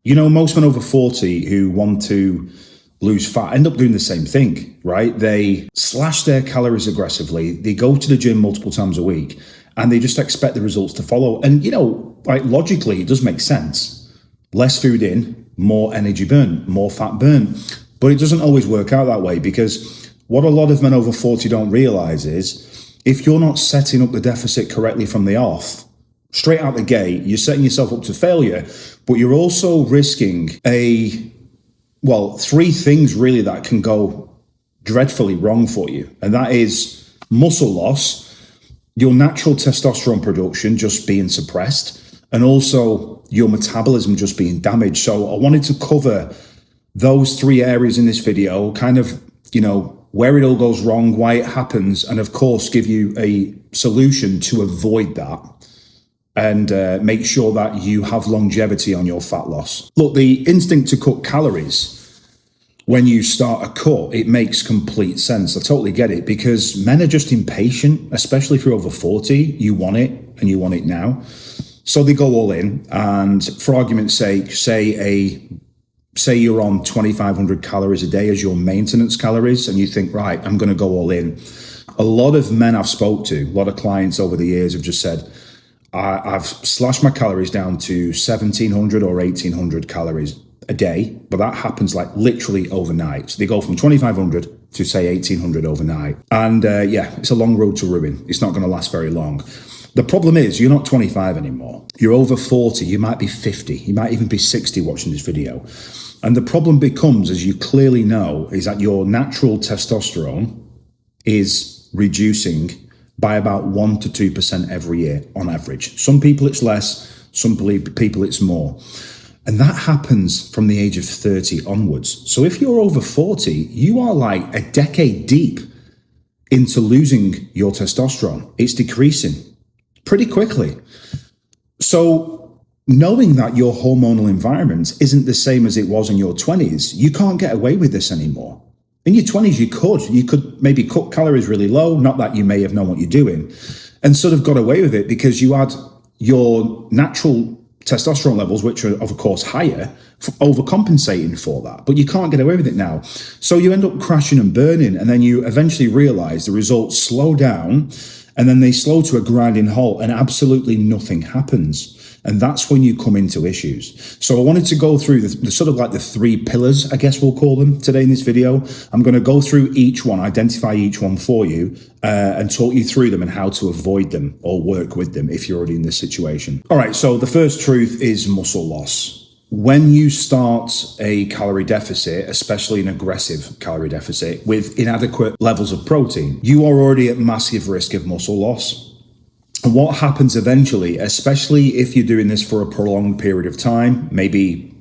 Most men over 40 who want to lose fat end up doing the same thing, right? They slash their calories aggressively. They go to the gym multiple times a week and they just expect the results to follow. And, logically, it does make sense. Less food in, more energy burn, more fat burn. But it doesn't always work out that way, because what a lot of men over 40 don't realize is if you're not setting up the deficit correctly from the off, straight out the gate, you're setting yourself up to failure, but you're also risking three things really that can go dreadfully wrong for you. And that is muscle loss, your natural testosterone production just being suppressed, and also your metabolism just being damaged. So I wanted to cover those three areas in this video, kind of, where it all goes wrong, why it happens, and of course, give you a solution to avoid that and make sure that you have longevity on your fat loss. Look, the instinct to cut calories when you start a cut, it makes complete sense. I totally get it, because men are just impatient, especially if you're over 40. You want it, and you want it now. So they go all in, and for argument's sake, say you're on 2,500 calories a day as your maintenance calories, and you think, right, I'm going to go all in. A lot of men I've spoke to, a lot of clients over the years have just said, I've slashed my calories down to 1,700 or 1,800 calories a day, but that happens like literally overnight. So they go from 2,500 to say 1,800 overnight. And it's a long road to ruin. It's not going to last very long. The problem is you're not 25 anymore. You're over 40. You might be 50. You might even be 60 watching this video. And the problem becomes, as you clearly know, is that your natural testosterone is reducing by about 1% to 2% every year on average. Some people it's less, some people it's more. And that happens from the age of 30 onwards. So if you're over 40, you are like a decade deep into losing your testosterone. It's decreasing pretty quickly. So knowing that your hormonal environment isn't the same as it was in your 20s, you can't get away with this anymore. In your 20s, you could maybe cut calories really low, not that you may have known what you're doing, and sort of got away with it because you had your natural testosterone levels, which are of course higher, overcompensating for that. But you can't get away with it now. So you end up crashing and burning, and then you eventually realize the results slow down, and then they slow to a grinding halt, and absolutely nothing happens. And that's when you come into issues. So I wanted to go through the sort of like the three pillars, I guess we'll call them today in this video. I'm going to go through each one, identify each one for you, and talk you through them and how to avoid them or work with them if you're already in this situation. All right, so the first truth is muscle loss. When you start a calorie deficit, especially an aggressive calorie deficit with inadequate levels of protein, you are already at massive risk of muscle loss. And what happens eventually, especially if you're doing this for a prolonged period of time, maybe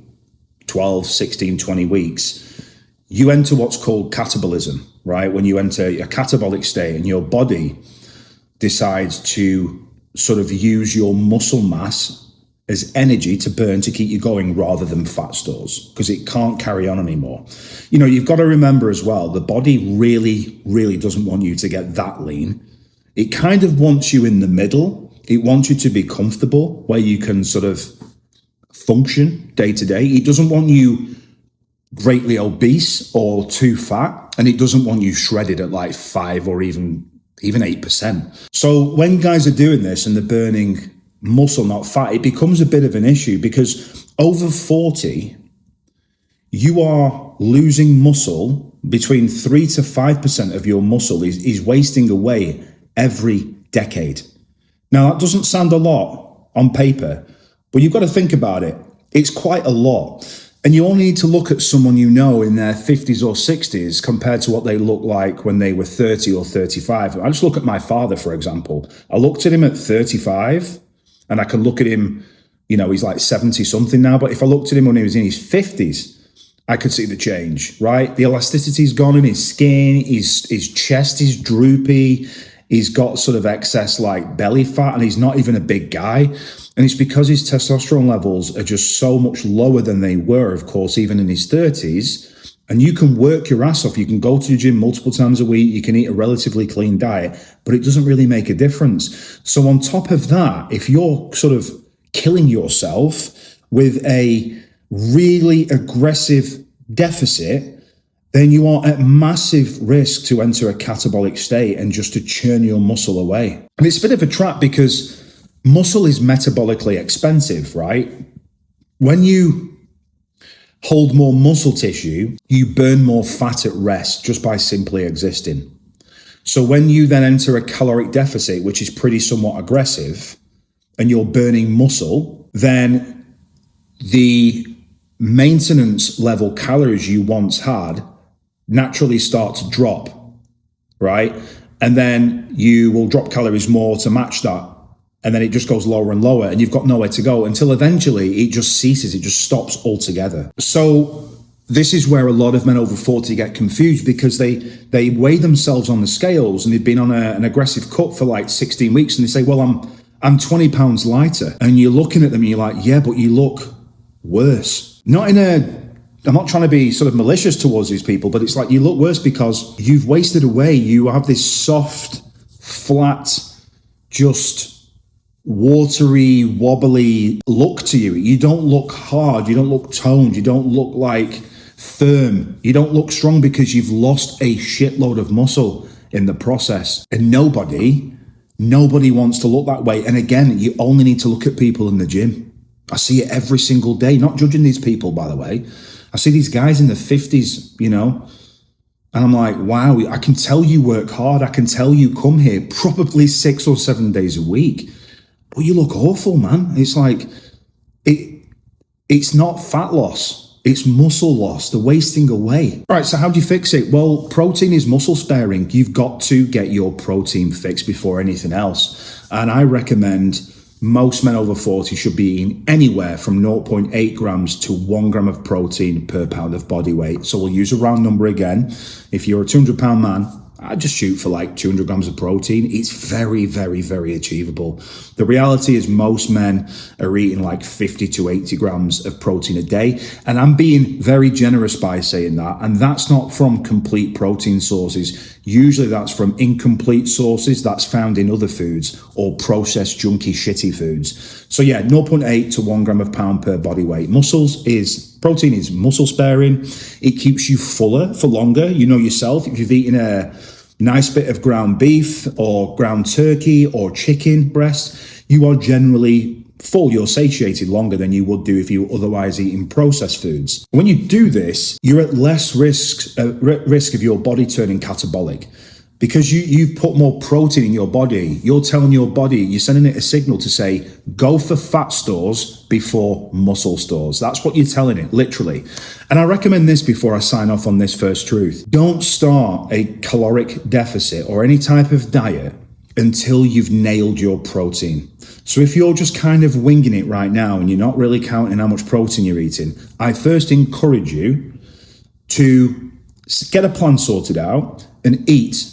12, 16, 20 weeks, you enter what's called catabolism, right? When you enter a catabolic state and your body decides to sort of use your muscle mass as energy to burn to keep you going rather than fat stores, because it can't carry on anymore. You've got to remember as well, the body really, really doesn't want you to get that lean. It kind of wants you in the middle. It wants you to be comfortable where you can sort of function day to day. It doesn't want you greatly obese or too fat, and it doesn't want you shredded at like 5 or even 8%. So when guys are doing this and they're burning muscle, not fat, it becomes a bit of an issue, because over 40, you are losing muscle. Between 3 to 5% of your muscle is wasting away every decade. Now, that doesn't sound a lot on paper, but you've got to think about it. It's quite a lot. And you only need to look at someone in their 50s or 60s compared to what they look like when they were 30 or 35. I just look at my father, for example. I looked at him at 35, and I can look at him, he's like 70 something now, but if I looked at him when he was in his 50s, I could see the change, right? The elasticity's gone in his skin, his chest is droopy, he's got sort of excess like belly fat, and he's not even a big guy. And it's because his testosterone levels are just so much lower than they were, of course, even in his 30s. And you can work your ass off. You can go to the gym multiple times a week. You can eat a relatively clean diet, but it doesn't really make a difference. So on top of that, if you're sort of killing yourself with a really aggressive deficit, then you are at massive risk to enter a catabolic state and just to churn your muscle away. And it's a bit of a trap because muscle is metabolically expensive, right? When you hold more muscle tissue, you burn more fat at rest just by simply existing. So when you then enter a caloric deficit, which is pretty somewhat aggressive, and you're burning muscle, then the maintenance level calories you once had naturally start to drop, right? And then you will drop calories more to match that. And then it just goes lower and lower, and you've got nowhere to go until eventually it just ceases. It just stops altogether. So this is where a lot of men over 40 get confused, because they weigh themselves on the scales and they've been on an aggressive cut for like 16 weeks. And they say, well, I'm 20 pounds lighter. And you're looking at them and you're like, yeah, but you look worse. I'm not trying to be sort of malicious towards these people, but it's like you look worse because you've wasted away. You have this soft, flat, just watery, wobbly look to you. You don't look hard. You don't look toned. You don't look like firm. You don't look strong because you've lost a shitload of muscle in the process. And nobody wants to look that way. And again, you only need to look at people in the gym. I see it every single day, not judging these people, by the way. I see these guys in the 50s, and I'm like, wow, I can tell you work hard. I can tell you come here probably 6 or 7 days a week. But you look awful, man. It's like, it's not fat loss. It's muscle loss, the wasting away. All right, so how do you fix it? Well, protein is muscle sparing. You've got to get your protein fixed before anything else. And I recommend most men over 40 should be eating anywhere from 0.8 grams to 1 gram of protein per pound of body weight. So we'll use a round number again. If you're a 200-pound man, I'd just shoot for like 200 grams of protein. It's very, very, very achievable. The reality is most men are eating like 50 to 80 grams of protein a day. And I'm being very generous by saying that. And that's not from complete protein sources. Usually that's from incomplete sources that's found in other foods or processed junky shitty foods. So yeah, 0.8 to 1 gram of pound per body weight. Protein is muscle sparing. It keeps you fuller for longer. You know yourself, if you've eaten a nice bit of ground beef or ground turkey or chicken breast, you are generally full. You're satiated longer than you would do if you were otherwise eating processed foods. When you do this, you're at less risk of your body turning catabolic. Because you've put more protein in your body, you're telling your body, you're sending it a signal to say, go for fat stores before muscle stores. That's what you're telling it, literally. And I recommend this before I sign off on this first truth. Don't start a caloric deficit or any type of diet until you've nailed your protein. So if you're just kind of winging it right now and you're not really counting how much protein you're eating, I first encourage you to get a plan sorted out and eat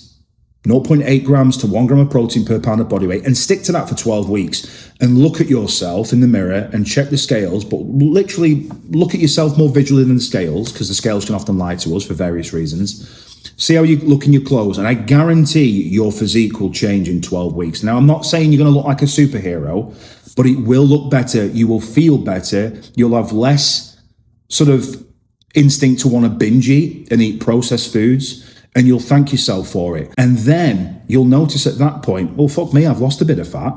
0.8 grams to 1 gram of protein per pound of body weight, and stick to that for 12 weeks and look at yourself in the mirror and check the scales, but literally look at yourself more visually than the scales, because the scales can often lie to us for various reasons. See how you look in your clothes, and I guarantee your physique will change in 12 weeks. Now, I'm not saying you're going to look like a superhero, but it will look better. You will feel better. You'll have less sort of instinct to want to binge eat and eat processed foods. And you'll thank yourself for it. And then you'll notice at that point, well, fuck me, I've lost a bit of fat.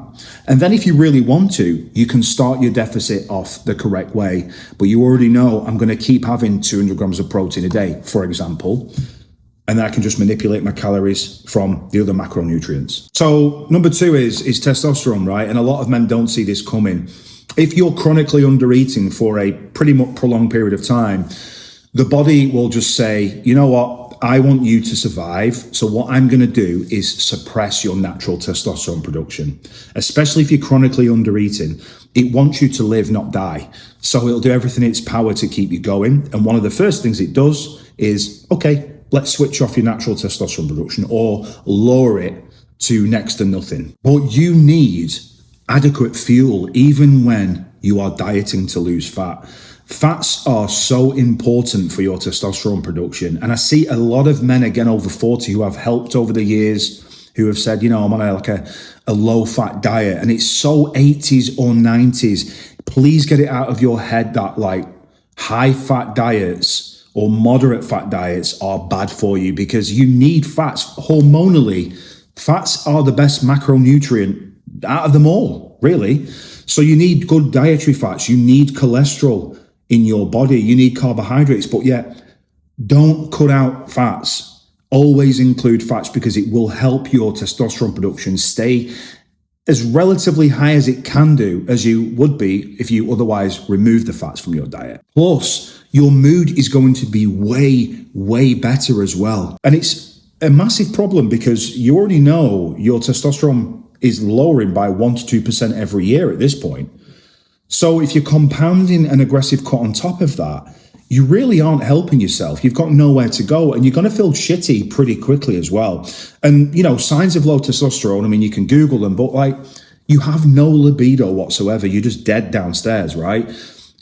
And then if you really want to, you can start your deficit off the correct way. But you already know I'm going to keep having 200 grams of protein a day, for example. And then I can just manipulate my calories from the other macronutrients. So number 2 is testosterone, right? And a lot of men don't see this coming. If you're chronically undereating for a pretty much prolonged period of time, the body will just say, you know what? I want you to survive. So what I'm going to do is suppress your natural testosterone production, especially if you're chronically undereating. It wants you to live, not die. So it'll do everything in its power to keep you going. And one of the first things it does is, okay, let's switch off your natural testosterone production or lower it to next to nothing. But you need adequate fuel even when you are dieting to lose fat. Fats are so important for your testosterone production. And I see a lot of men, again, over 40 who have helped over the years, who have said, I'm on a low fat diet. And it's so 80s or 90s. Please get it out of your head that high fat diets or moderate fat diets are bad for you because you need fats. Hormonally, fats are the best macronutrient out of them all, really. So you need good dietary fats. You need cholesterol in your body. You need carbohydrates, but yet don't cut out fats. Always include fats because it will help your testosterone production stay as relatively high as it can do, as you would be if you otherwise remove the fats from your diet. Plus, your mood is going to be way, way better as well. And it's a massive problem because you already know your testosterone is lowering by 1 to 2% every year at this point. So if you're compounding an aggressive cut on top of that, you really aren't helping yourself. You've got nowhere to go and you're going to feel shitty pretty quickly as well. And, signs of low testosterone, I mean, you can Google them, but you have no libido whatsoever. You're just dead downstairs, right?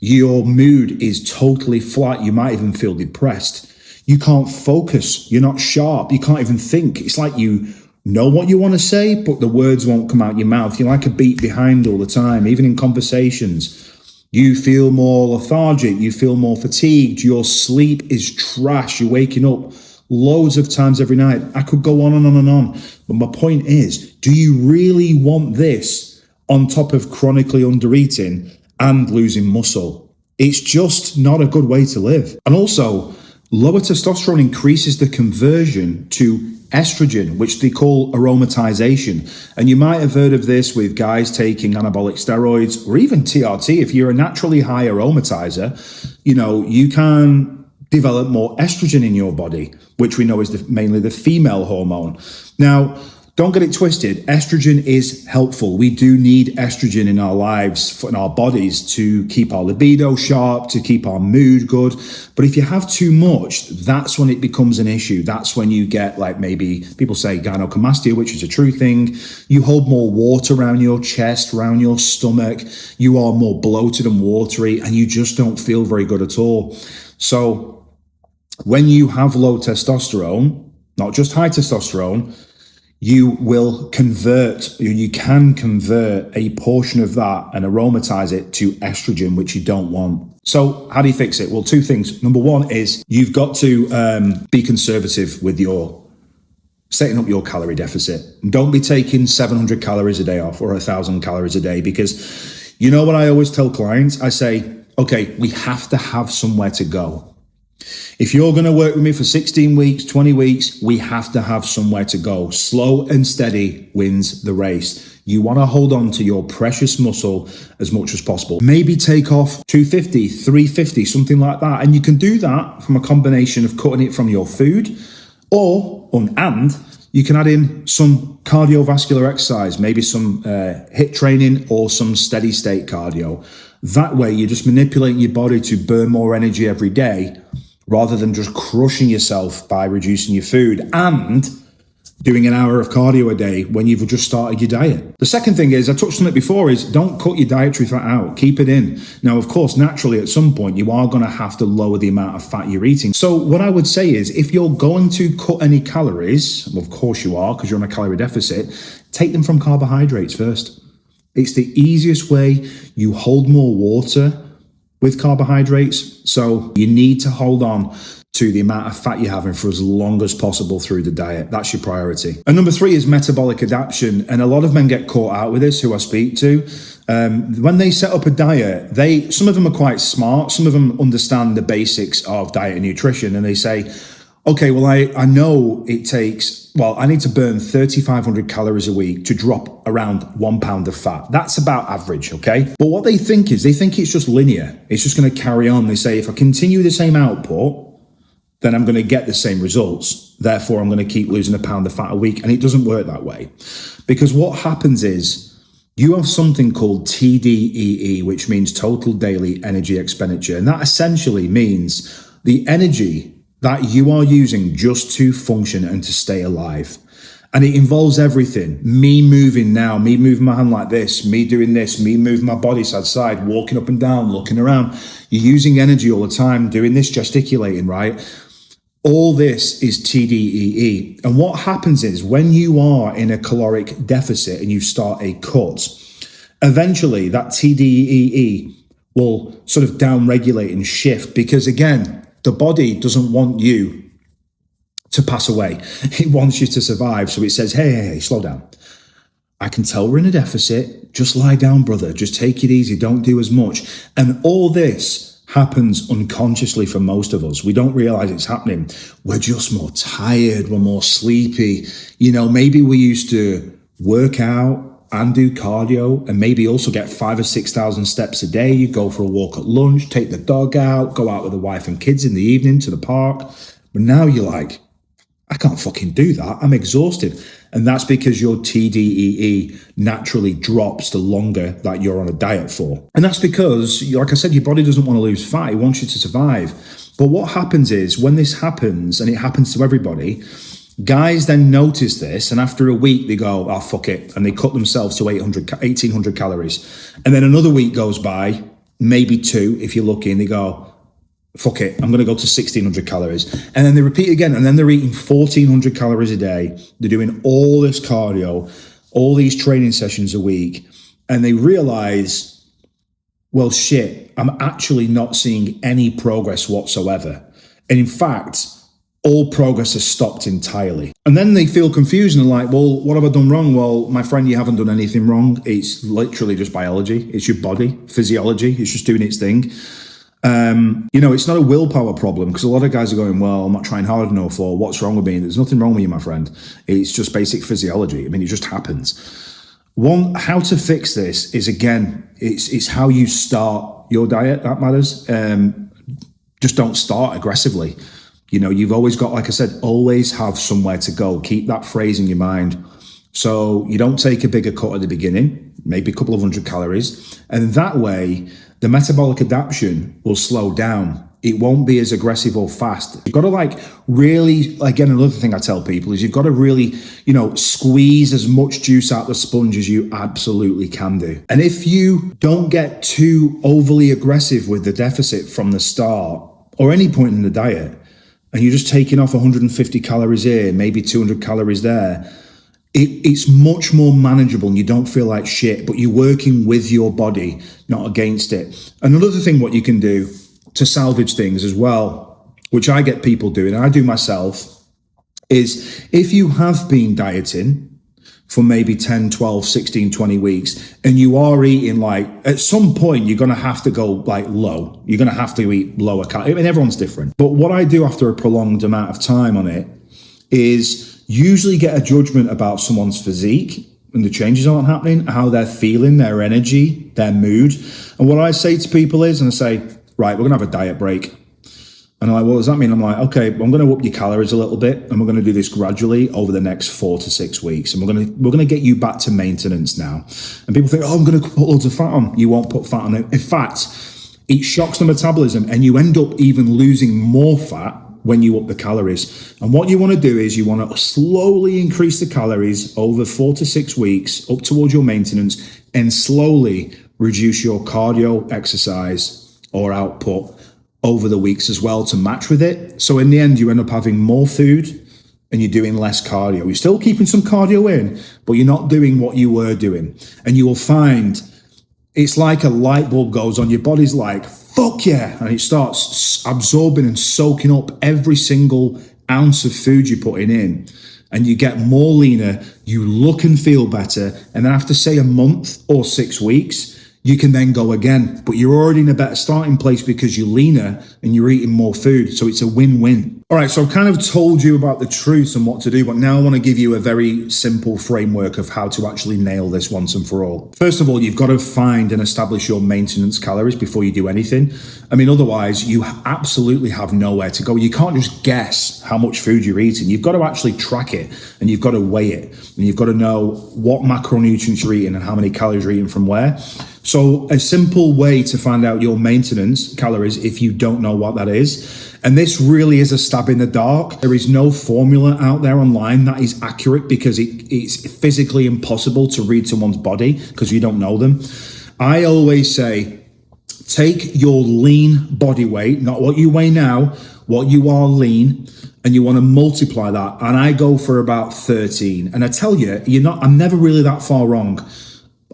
Your mood is totally flat. You might even feel depressed. You can't focus. You're not sharp. You can't even think. It's like you know what you want to say, but the words won't come out your mouth. You're like a beat behind all the time, even in conversations. You feel more lethargic, you feel more fatigued, your sleep is trash, you're waking up loads of times every night. I could go on and on and on. But my point is, do you really want this on top of chronically undereating and losing muscle? It's just not a good way to live. And also, lower testosterone increases the conversion to estrogen, which they call aromatization. And you might have heard of this with guys taking anabolic steroids or even TRT. If you're a naturally high aromatizer, you can develop more estrogen in your body, which we know is mainly the female hormone. Now, don't get it twisted. Estrogen is helpful. We do need estrogen in our lives, in our bodies, to keep our libido sharp, to keep our mood good. But if you have too much, that's when it becomes an issue. That's when you get, maybe people say gynecomastia, which is a true thing. You hold more water around your chest, around your stomach. You are more bloated and watery, and you just don't feel very good at all. So when you have low testosterone, not just high testosterone, you can convert a portion of that and aromatize it to estrogen, which you don't want. So how do you fix it? Well, two things. Number one is you've got to be conservative with setting up your calorie deficit. Don't be taking 700 calories a day off or 1,000 calories a day, because you know what I always tell clients? I say, okay, we have to have somewhere to go. If you're going to work with me for 16 weeks, 20 weeks, we have to have somewhere to go. Slow and steady wins the race. You want to hold on to your precious muscle as much as possible. Maybe take off 250, 350, something like that. And you can do that from a combination of cutting it from your food and you can add in some cardiovascular exercise, maybe some HIIT training or some steady state cardio. That way you're just manipulating your body to burn more energy every day, rather than just crushing yourself by reducing your food and doing an hour of cardio a day when you've just started your diet. The second thing is, I touched on it before, is don't cut your dietary fat out, keep it in. Now, of course, naturally at some point you are going to have to lower the amount of fat you're eating. So what I would say is, if you're going to cut any calories, well, of course you are because you're on a calorie deficit, take them from carbohydrates first. It's the easiest way. You hold more water with carbohydrates, so you need to hold on to the amount of fat you're having for as long as possible through the diet. That's your priority. And number three is metabolic adaptation. And a lot of men get caught out with this who I speak to. When they set up a diet, some of them are quite smart. Some of them understand the basics of diet and nutrition. And they say, okay, well, I know I need to burn 3,500 calories a week to drop around 1 pound of fat. That's about average, okay? But what they think it's just linear. It's just going to carry on. They say, if I continue the same output, then I'm going to get the same results. Therefore, I'm going to keep losing a pound of fat a week. And it doesn't work that way. Because what happens is you have something called TDEE, which means total daily energy expenditure. And that essentially means the energy that you are using just to function and to stay alive. And it involves everything. Me moving now, me moving my hand like this, me doing this, me moving my body side to side, walking up and down, looking around. You're using energy all the time, doing this, gesticulating, right? All this is TDEE. And what happens is when you are in a caloric deficit and you start a cut, eventually that TDEE will sort of down-regulate and shift because, again, the body doesn't want you to pass away. It wants you to survive. So it says, hey, slow down. I can tell we're in a deficit. Just lie down, brother. Just take it easy. Don't do as much. And all this happens unconsciously for most of us. We don't realize it's happening. We're just more tired. We're more sleepy. Maybe we used to work out and do cardio and maybe also get 5,000 or 6,000 steps a day. You go for a walk at lunch, take the dog out, go out with the wife and kids in the evening to the park. But now you're like, I can't fucking do that. I'm exhausted. And that's because your TDEE naturally drops the longer that you're on a diet for. And that's because, like I said, your body doesn't want to lose fat. It wants you to survive. But what happens is when this happens, and it happens to everybody, guys then notice this, and after a week they go, oh, fuck it, and they cut themselves to 1,800 calories. And then another week goes by, maybe 2 if you're lucky, and they go, fuck it, I'm going to go to 1,600 calories. And then they repeat again, and then they're eating 1,400 calories a day. They're doing all this cardio, all these training sessions a week, and they realize, well, shit, I'm actually not seeing any progress whatsoever. And in fact, all progress has stopped entirely. And then they feel confused and like, well, what have I done wrong? Well, my friend, you haven't done anything wrong. It's literally just biology. It's your body, physiology. It's just doing its thing. It's not a willpower problem because a lot of guys are going, well, I'm not trying hard enough, or what's wrong with me? There's nothing wrong with you, my friend. It's just basic physiology. I mean, it just happens. How to fix this is, again, it's how you start your diet that matters. Just don't start aggressively. You've always got, like I said, always have somewhere to go. Keep that phrase in your mind. So you don't take a bigger cut at the beginning, maybe a couple of 100 calories. And that way, the metabolic adaptation will slow down. It won't be as aggressive or fast. You've got to really, again, another thing I tell people is you've got to really, squeeze as much juice out the sponge as you absolutely can do. And if you don't get too overly aggressive with the deficit from the start or any point in the diet, and you're just taking off 150 calories here, maybe 200 calories there, it's much more manageable and you don't feel like shit, but you're working with your body, not against it. Another thing what you can do to salvage things as well, which I get people doing, and I do myself, is if you have been dieting for maybe 10, 12, 16, 20 weeks, and you are eating at some point, you're going to have to go low. You're going to have to eat lower calories. I mean, everyone's different. But what I do after a prolonged amount of time on it is usually get a judgment about someone's physique and the changes aren't happening, how they're feeling, their energy, their mood. And what I say to people is, and I say, right, we're going to have a diet break. And I'm like, what does that mean? I'm like, okay, I'm going to up your calories a little bit, and we're going to do this gradually over the next 4 to 6 weeks. And we're going to get you back to maintenance now. And people think, oh, I'm going to put loads of fat on. You won't put fat on it. In fact, it shocks the metabolism, and you end up even losing more fat when you up the calories. And what you want to do is you want to slowly increase the calories over 4 to 6 weeks up towards your maintenance, and slowly reduce your cardio exercise or output over the weeks as well to match with it. So in the end, you end up having more food and you're doing less cardio. You're still keeping some cardio in, but you're not doing what you were doing. And you will find it's like a light bulb goes on. Your body's like, fuck yeah. And it starts absorbing and soaking up every single ounce of food you're putting in. And you get more leaner, you look and feel better. And then after, say, a month or 6 weeks, you can then go again, but you're already in a better starting place because you're leaner and you're eating more food. So it's a win-win. All right, so I've kind of told you about the truth and what to do, but now I want to give you a very simple framework of how to actually nail this once and for all. First of all, you've got to find and establish your maintenance calories before you do anything. I mean, otherwise you absolutely have nowhere to go. You can't just guess how much food you're eating. You've got to actually track it, and you've got to weigh it, and you've got to know what macronutrients you're eating and how many calories you're eating from where. So a simple way to find out your maintenance calories, if you don't know what that is, and this really is a stab in the dark. There is no formula out there online that is accurate because it's physically impossible to read someone's body because you don't know them. I always say, take your lean body weight, not what you weigh now, what you are lean, and you want to multiply that. And I go for about 13. And I tell you, I'm never really that far wrong.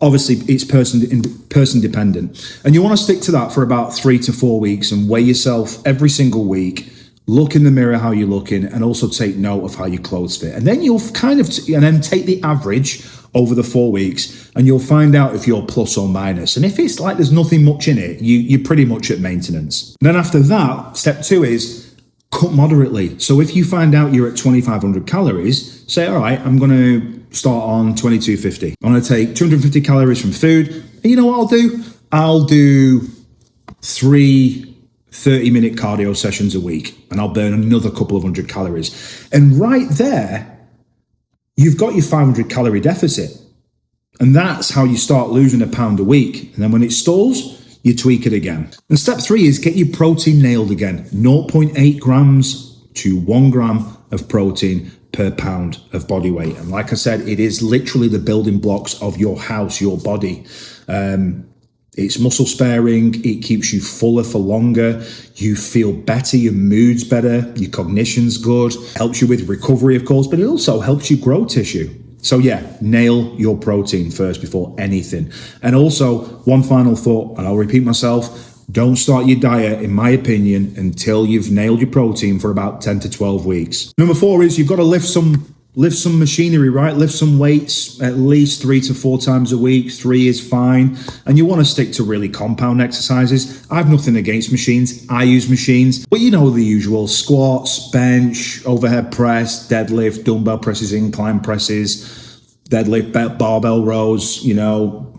Obviously, it's person dependent. And you want to stick to that for about 3 to 4 weeks and weigh yourself every single week. Look in the mirror how you're looking, and also take note of how your clothes fit. And then you'll and then take the average over the 4 weeks, and you'll find out if you're plus or minus. And if it's like there's nothing much in it, you're pretty much at maintenance. And then after that, step 2 is cut moderately. So if you find out you're at 2,500 calories, say, all right, I'm going to start on 2,250. I'm going to take 250 calories from food. And you know what I'll do? I'll do 3 30-minute cardio sessions a week, and I'll burn another couple of 100 calories. And right there, you've got your 500 calorie deficit. And that's how you start losing a pound a week. And then when it stalls, you tweak it again. And step 3 is get your protein nailed again. 0.8 grams to 1 gram of protein per pound of body weight. And like I said, it is literally the building blocks of your house, your body. It's muscle sparing, it keeps you fuller for longer, you feel better, your mood's better, your cognition's good, helps you with recovery, of course, but it also helps you grow tissue. So yeah, nail your protein first before anything. And also, one final thought, and I'll repeat myself, don't start your diet, in my opinion, until you've nailed your protein for about 10 to 12 weeks. Number 4 is you've got to lift some machinery, right? Lift some weights at least 3 to 4 times a week. 3 is fine. And you want to stick to really compound exercises. I have nothing against machines. I use machines, but you know the usual: squats, bench, overhead press, deadlift, dumbbell presses, incline presses, deadlift, barbell rows,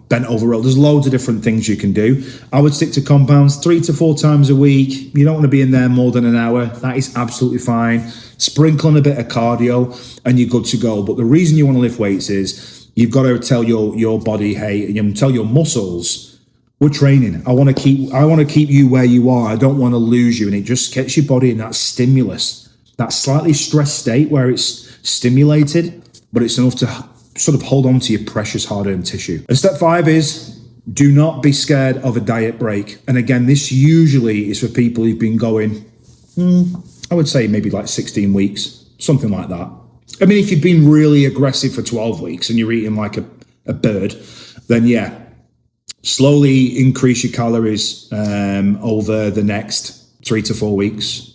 bent over row. There's loads of different things you can do. I would stick to compounds 3 to 4 times a week. You don't want to be in there more than an hour. That is absolutely fine. Sprinkle on a bit of cardio and you're good to go. But the reason you want to lift weights is you've got to tell your body, hey, and tell your muscles, we're training. I want to keep you where you are. I don't want to lose you. And it just gets your body in that stimulus, that slightly stressed state where it's stimulated, but it's enough to sort of hold on to your precious hard-earned tissue. And step 5 is do not be scared of a diet break. And again, this usually is for people who've been going, I would say maybe like 16 weeks, something like that. I mean, if you've been really aggressive for 12 weeks and you're eating like a bird, then yeah, slowly increase your calories over the next 3 to 4 weeks,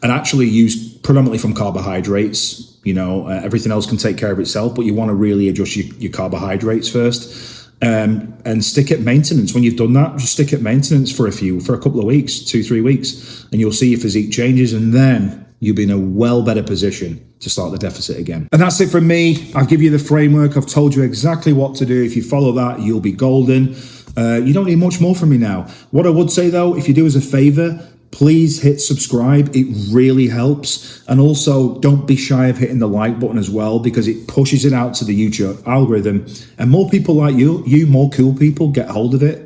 and actually use predominantly from carbohydrates. Everything else can take care of itself, but you want to really adjust your carbohydrates first, and stick at maintenance. When you've done that, just stick at maintenance for a couple of weeks, 2-3 weeks, and you'll see your physique changes, and then you'll be in a well better position to start the deficit again. And that's it from me. I've given you the framework. I've told you exactly what to do. If you follow that, you'll be golden. You don't need much more from me now. What I would say though, if you do us a favor, please hit subscribe. It really helps. And also, don't be shy of hitting the like button as well, because it pushes it out to the YouTube algorithm. And more people like you, more cool people, get hold of it.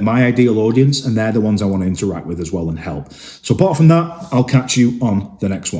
My ideal audience, and they're the ones I want to interact with as well and help. So apart from that, I'll catch you on the next one.